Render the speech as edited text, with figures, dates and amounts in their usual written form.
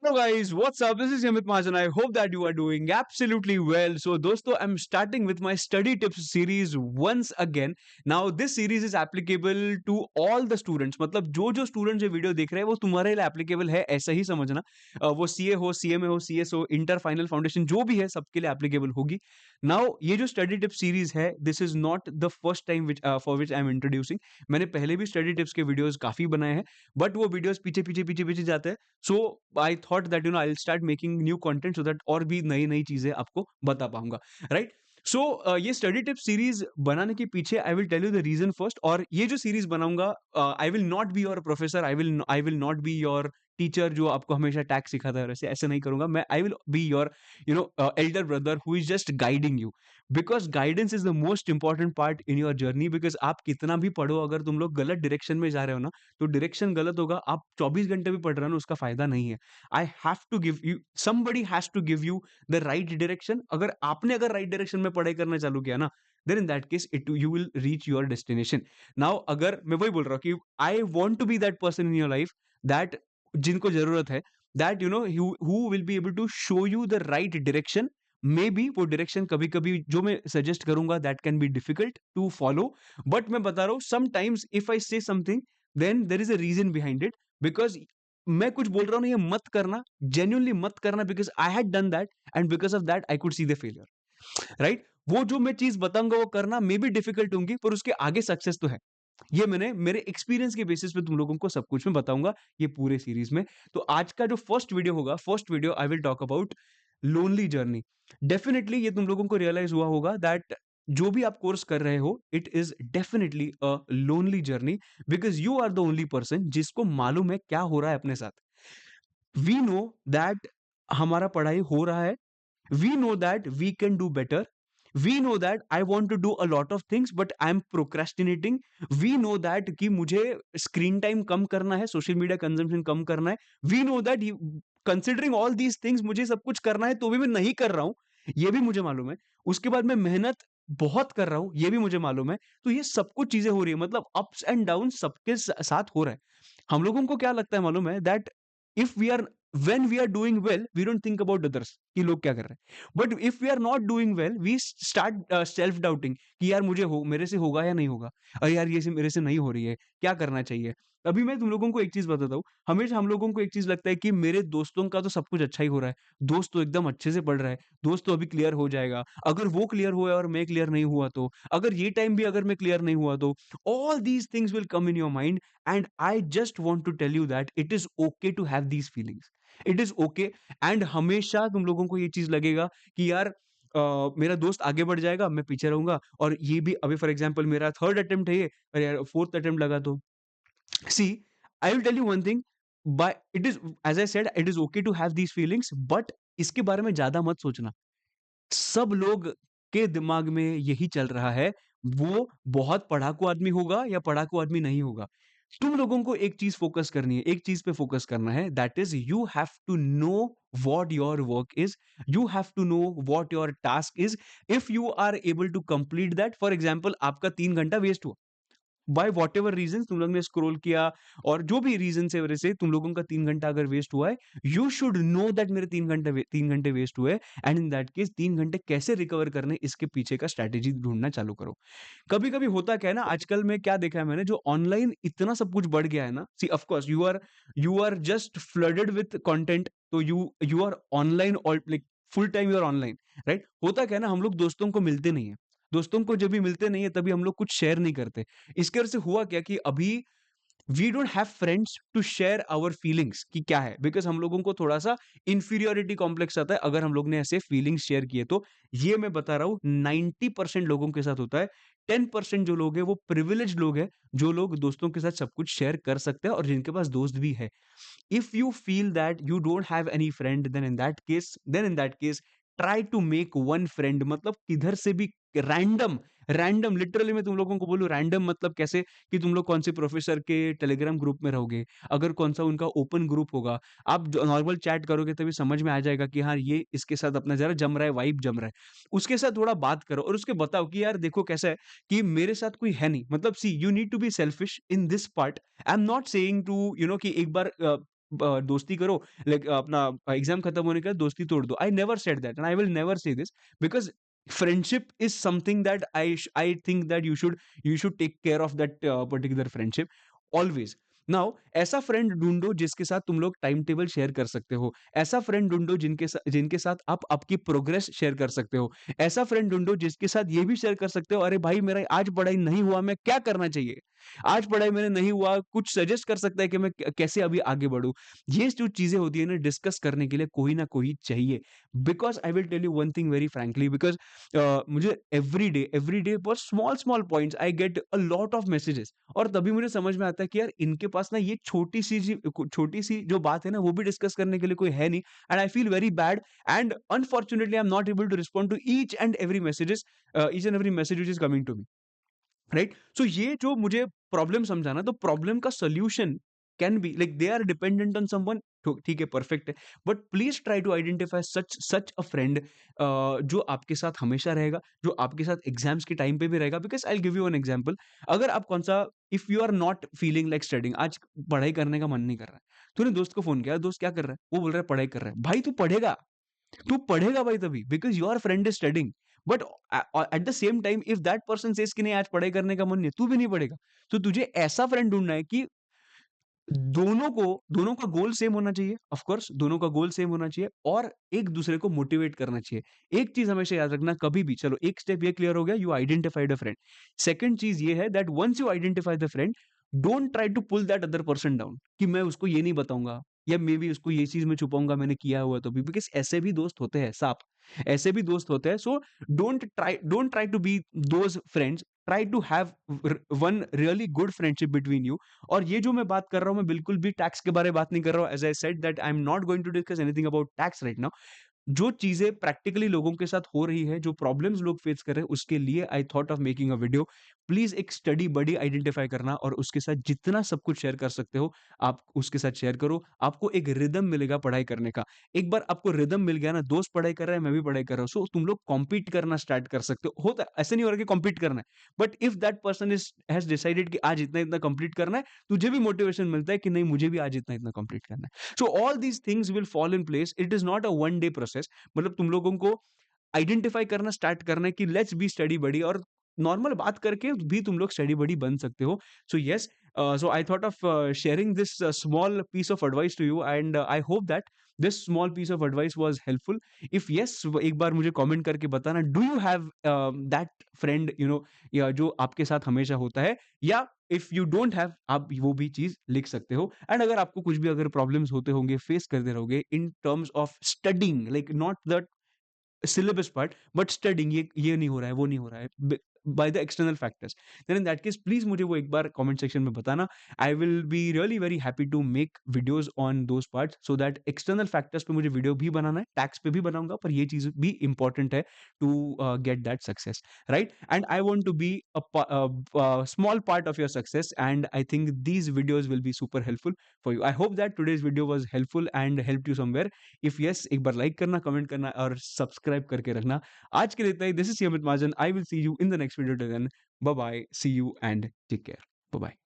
Hello guys, what's up? This is Yamit Majan. I hope that you are doing absolutely well. So, dosto, I'm starting with my study tips series once again. Now, this series is applicable to all the students. मतलब जो student ये video देख रहे हैं वो तुम्हारे लिए applicable है, ऐसा ही समझना। वो सीए हो, सीएमए हो, सीएस हो, इंटर फाइनल फाउंडेशन जो भी है सबके लिए एप्लीकेबल होगी। नाउ ये जो स्टडी टिप सीरीज है, this is not the first time for which I am introducing. मैंने पहले भी स्टडी टिप्स के वीडियोस काफी बनाए हैं, बट वो वीडियोस पीछे जाते हैं। So I thought that I start making new content so that और भी नई नई चीजें आपको बता पाऊंगा, राइट? सो ये स्टडी टिप सीरीज बनाने के पीछे I will tell you the reason first. और ये जो सीरीज बनाऊंगा, I will not be your professor, I will not be your teacher जो आपको हमेशा टैक्स सिखाता है, वैसे ऐसे नहीं करूंगा मैं। I will be your Elder brother who is just guiding you, because guidance is the most important part in your journey. Because आप कितना भी पढ़ो, अगर तुम लोग गलत डायरेक्शन में जा रहे हो ना, तो डायरेक्शन गलत होगा। आप 24 घंटे भी पढ़ रहे हो ना, उसका फायदा नहीं है। I have to give you, somebody has to give you the right direction. अगर राइट डायरेक्शन में पढ़ाई करना चालू किया ना, then in that case it you will reach your destination. Now अगर मैं वही बोल रहा हूँ कि I want to be that person in your life, that जिनको जरूरत है, that who will be able to show you the right direction. May be वो डायरेक्शन कभी कभी जो मैं सजेस्ट करूंगा that can be difficult to follow, but मैं बता रहा हूं sometimes if I say something then there is a reason behind it. Because मैं कुछ बोल रहा हूं ना, ये मत करना, जेन्युइनली मत करना, because I had done that and because of that I could see the failure, right? वो जो मैं चीज बताऊंगा वो करना मे बी डिफिकल्ट होंगी, पर उसके आगे सक्सेस तो है। ये मैंने मेरे एक्सपीरियंस के बेसिस पे तुम लोगों को सब कुछ मैं बताऊंगा ये पूरे सीरीज में। तो आज का जो फर्स्ट वीडियो होगा, first video I will talk about lonely journey. Definitely ये तुम लोगों को रियलाइज हुआ होगा दैट जो भी आप कोर्स कर रहे हो, it is definitely a lonely journey, because you are the only person जिसको मालूम है क्या हो रहा है अपने साथ। वी नो दैट हमारा पढ़ाई हो रहा है, we know that we can do better, we know that I want to do a lot of things but I am procrastinating, we know that कि मुझे स्क्रीन टाइम कम करना है, सोशल मीडिया कंजम्पशन कम करना है, we know that considering all these things मुझे सब कुछ करना है, तो भी मैं नहीं कर रहा हूं, ये भी मुझे मालूम है। उसके बाद मैं मेहनत बहुत कर रहा हूं, ये भी मुझे मालूम है। तो ये सब कुछ चीजें हो रही है, मतलब अप्स एंड डाउन सबके साथ हो रहा है। हम लोगों को क्या लगता है मालूम है, that if we are when we are doing well we don't think about others कि लोग क्या कर रहे हैं, but if we are not doing well we start self doubting कि यार मेरे से होगा या नहीं होगा, अरे यार मेरे से नहीं हो रही है, क्या करना चाहिए। अभी मैं तुम लोगों को एक चीज बताता हूँ, हमेशा हम लोगों को एक चीज लगता है कि मेरे दोस्तों का तो सब कुछ अच्छा ही हो रहा है, दोस्त तो एकदम अच्छे से पढ़ रहा है, दोस्त तो अभी क्लियर हो जाएगा, अगर वो क्लियर हुआ और मैं क्लियर नहीं हुआ तो, अगर ये टाइम भी अगर मैं क्लियर नहीं हुआ तो, all these things will come in your mind. And I just want to tell you that it is okay to have these feelings, it is okay. And हमेशा तुम लोगों को ये चीज लगेगा कि यार मेरा दोस्त आगे बढ़ जाएगा, मैं पीछे रहूंगा। और ये भी अभी फॉर एग्जांपल मेरा थर्ड अटेम्प्ट है ये, अरे यार फोर्थ अटेम्प्ट लगा तो see, I will tell you one thing, by it is, as I said, it is okay to have these feelings, but इसके बारे में ज्यादा मत सोचना। सब लोग के दिमाग में यही चल रहा है, वो बहुत पढ़ाकू आदमी होगा या पढ़ाकू आदमी नहीं होगा। तुम लोगों को एक चीज फोकस करनी है, एक चीज पे फोकस करना है, that is you have to know what your work is, you have to know what your task is. If you are able to complete that, for example आपका 3 घंटा वेस्ट हुआ बाय वॉट एवर रीजन, तुम लोग ने scroll किया और जो भी रीजन से वजह से तुम लोगों का 3 घंटा अगर वेस्ट हुआ है, यू शुड नो दैट मेरे 3 घंटे वेस्ट हुए, एंड इन दैट केस 3 घंटे कैसे रिकवर करने, इसके पीछे का स्ट्रेटेजी ढूंढना चालू करो। कभी कभी होता क्या है ना, आजकल में क्या देखा है मैंने, जो ऑनलाइन इतना सब कुछ बढ़ गया है ना, see of course you are just flooded with content, तो you are online all, like full time you are online, right? होता क्या है ना, हम लोग दोस्तों को मिलते नहीं है, दोस्तों को जब भी मिलते नहीं है तभी हम लोग कुछ शेयर नहीं करते। इसके वजह से हुआ क्या कि अभी we don't have friends to share our feelings कि क्या है, बिकॉज हम लोगों को थोड़ा सा इंफीरियोरिटी कॉम्प्लेक्स आता है अगर हम लोग ने ऐसे फीलिंग्स शेयर किए तो। ये मैं बता रहा हूं 90% लोगों के साथ होता है। 10% जो लोग हैं वो प्रिविलेज लोग हैं, जो लोग दोस्तों के साथ सब कुछ शेयर कर सकते हैं और जिनके पास दोस्त भी है। If you feel that you don't have any friend, then in that case try to make one friend, मतलब किधर से भी रैंडम, रैंडम लिटरली मैं तुम लोगों को बोलूं रैंडम, मतलब कैसे कि तुम लोग कौन से प्रोफेसर के टेलीग्राम ग्रुप में रहोगे, अगर कौन सा उनका ओपन ग्रुप होगा, आप जो नॉर्मल चैट करोगे तभी समझ में आ जाएगा कि हाँ ये इसके साथ अपना जरा जम रहा है, वाइब जम रहा है, उसके साथ थोड़ा बात करो और उसके बताओ कि यार देखो कैसा है कि मेरे साथ कोई है नहीं, मतलब see you need to be selfish in this part. I am not saying to कि एक बार दोस्ती करो, लाइक अपना एग्जाम खत्म होने के बाद दोस्ती तोड़ दो. I never said that and I will never say this, because friendship is something that I think that you should take care of that particular friendship always. Now ऐसा फ्रेंड ढूंढो जिसके साथ तुम लोग टाइम टेबल शेयर कर सकते हो, ऐसा फ्रेंड ढूंढो जिनके साथ आप आपकी प्रोग्रेस शेयर कर सकते हो, ऐसा फ्रेंड ढूंढो जिसके साथ ये भी शेयर कर सकते हो, अरे भाई मेरा आज पढ़ाई नहीं हुआ, मैं क्या करना चाहिए, आज पढ़ाई मैंने नहीं हुआ, कुछ सजेस्ट कर सकता है कि मैं कैसे अभी आगे बढ़ूं. ये जो चीजें होती है ना, डिस्कस करने के लिए कोई ना कोई चाहिए. Because I will tell you one thing very frankly, because मुझे every day for small small points I get a lot of messages, और तभी मुझे समझ में आता है कि यार इनके पास ना ये छोटी सी जो बात है ना, वो भी डिस्कस करने के लिए कोई है नहीं. And I feel very bad, and unfortunately I am not able to respond to each and every message which is coming to me, right. So ये जो मुझे प्रॉब्लम समझाना, तो प्रॉब्लम का solution can be like they are dependent on someone. ठीक है, perfect है, but please try to identify such a friend जो आपके साथ हमेशा रहेगा, जो आपके साथ एग्जाम्स के टाइम पे भी रहेगा. Because I give you an example. अगर आप कौन सा, if you are not feeling like studying, आज पढ़ाई करने का मन नहीं कर रहा है, तूने दोस्त को फोन किया, दोस्त क्या कर रहा है, वो बोल रहा है पढ़ाई कर रहा है, भाई तू पढ़ेगा भाई तभी, because your friend is studying. But at the same time if that person says कि नहीं आज पढ़ाई करने का मन नहीं है, तू भी नहीं पढ़ेगा. तो तुझे ऐसा फ्रेंड ढूंढना है कि दोनों का गोल सेम होना चाहिए, ऑफ कोर्स दोनों का गोल सेम होना चाहिए, और एक दूसरे को मोटिवेट करना चाहिए. एक चीज हमेशा याद रखना, कभी भी, चलो एक स्टेप ये क्लियर हो गया, you identified a friend. Second चीज ये है that once you identify the friend, don't try to pull that other person down, कि मैं उसको ये नहीं बताऊंगा, या मे बी उसको ये चीज मैं छुपाऊंगा मैंने किया हुआ तो भी, बिकॉज ऐसे भी दोस्त होते हैं सांप, ऐसे भी दोस्त होते हैं. So don't try to be those friends, try to have one really good friendship between you. और ये जो मैं बात कर रहा हूं, मैं बिल्कुल भी टैक्स के बारे में बात नहीं कर रहा हूं. As I said that I am not going to discuss anything about tax right now. जो चीजें प्रैक्टिकली लोगों के साथ हो रही है, जो प्रॉब्लम्स लोग फेस कर रहे हैं, उसके लिए I thought of making a video. Please एक स्टडी बडी आइडेंटिफाई करना, और उसके साथ जितना सब कुछ शेयर कर सकते हो आप उसके साथ शेयर करो. आपको एक रिदम मिलेगा पढ़ाई करने का. एक बार आपको रिदम मिल गया ना, दोस्त पढ़ाई कर रहा है, मैं भी पढ़ाई कर रहा हूँ, सो तुम लोग कॉम्पीट करना स्टार्ट कर सकते हो. होता ऐसे नहीं हो रहा कि कॉम्पीट करना है, but if that person is has decided कि आज इतना इतना कंप्लीट करना है, तुझे भी मोटिवेशन मिलता है कि नहीं मुझे भी आज इतना इतना कंप्लीट करना है. So all these things will fall in place. It is not a one day process. मतलब तुम लोगों को आइडेंटिफाई करना स्टार्ट करना है कि लेट्स बी स्टडी बडी, और नॉर्मल बात करके भी तुम लोग स्टडी बडी बन सकते हो. So yes, so I thought of sharing this small piece of advice to you, and I hope that this small piece of advice was helpful. If yes, एक बार मुझे कमेंट करके बताना, do you have that friend, you know, या जो आपके साथ हमेशा होता है, या इफ यू डोंट हैव, आप वो भी चीज लिख सकते हो. एंड अगर आपको कुछ भी अगर प्रॉब्लम्स होते होंगे, फेस करते रहोगे in terms of studying, like not the syllabus part, but studying, ये नहीं हो रहा है, वो नहीं हो रहा है by the external factors, then in that case please मुझे वो एक बार comment section में बताना. I will be really very happy to make videos on those parts, so that external factors पे मुझे video भी बनाना है, tax पे भी बनाऊंगा, पर ये चीज भी important है to get that success, right? And I want to be a small part of your success, and I think these videos will be super helpful for you. I hope that today's video was helpful and helped you somewhere. If yes, एक बार like करना, comment करना और subscribe करके रखना. आज के लिए इतना ही. This is Amit Mahajan. I will see you in the next video. Bye bye, see you and take care. Bye bye.